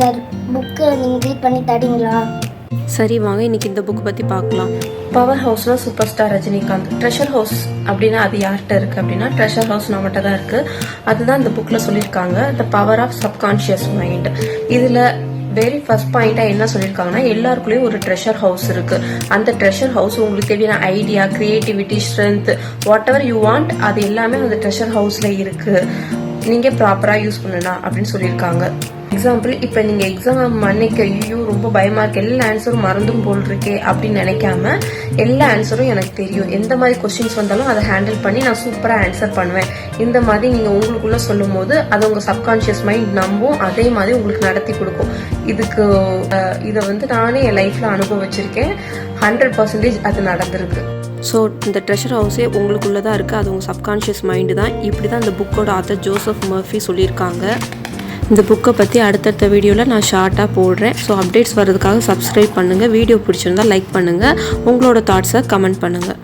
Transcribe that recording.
இந்த புக்கை நீங்கள் ரீட் பண்ணி தரீங்களா? சரி வாங்க இன்னைக்கு இந்த புக் பற்றி பார்க்கலாம். பவர் ஹவுஸ்னா super star Rajinikanth. Treasure house அப்படின்னா அது யார்கிட்ட இருக்குது அப்படின்னா ட்ரெஷர் ஹவுஸ் நம்மகிட்ட தான் இருக்குது. அதுதான் இந்த புக்கில் சொல்லியிருக்காங்க, the power of subconscious mind. இதில் வெரி ஃபர்ஸ்ட் பாயிண்டாக என்ன சொல்லியிருக்காங்கன்னா, எல்லாருக்குள்ளேயும் ஒரு ட்ரெஷர் ஹவுஸ் இருக்குது. அந்த ட்ரெஷர் ஹவுஸ் உங்களுக்கு தேவையான idea, creativity, strength, what ever you want, அது எல்லாமே அந்த ட்ரெஷர் ஹவுஸில் இருக்குது. நீங்கள் ப்ராப்பராக யூஸ் பண்ணலாம் அப்படின்னு சொல்லியிருக்காங்க. எக்ஸாம்பிள், இப்போ நீங்கள் எக்ஸாம் அன்னைக்கு ஐயோ ரொம்ப பயமாக இருக்கு, எல்லா ஆன்சரும் மறந்தும் போல் இருக்கே அப்படின்னு நினைக்காம, எல்லா ஆன்சரும் எனக்கு தெரியும், எந்த மாதிரி கொஸ்டின்ஸ் வந்தாலும் அதை ஹேண்டில் பண்ணி நான் சூப்பராக ஆன்சர் பண்ணுவேன், இந்த மாதிரி நீங்கள் உங்களுக்குள்ளே சொல்லும் போது அது உங்கள் சப்கான்ஷியஸ் மைண்ட் நம்பும், அதே மாதிரி உங்களுக்கு நடத்தி கொடுக்கும். இதை நானே என் லைஃப்பில் அனுபவிச்சிருக்கேன். 100% அது நடந்திருக்கு. ஸோ இந்த ட்ரெஷர் ஹவுஸே உங்களுக்குள்ளே தான் இருக்குது, அது உங்கள் சப்கான்ஷியஸ் மைண்டு தான். இப்படி தான் இந்த புக்கோட ஆத்தர் ஜோசப் மர்ஃபி சொல்லியிருக்காங்க. இந்த புக்கை பற்றி அடுத்தடுத்த வீடியோவில் நான் ஷார்ட்டாக போடுறேன். ஸோ அப்டேட்ஸ் வர்றதுக்காக சப்ஸ்கிரைப் பண்ணுங்கள். வீடியோ பிடிச்சிருந்தால் லைக் பண்ணுங்கள். உங்களோட தாட்ஸை கமெண்ட் பண்ணுங்கள்.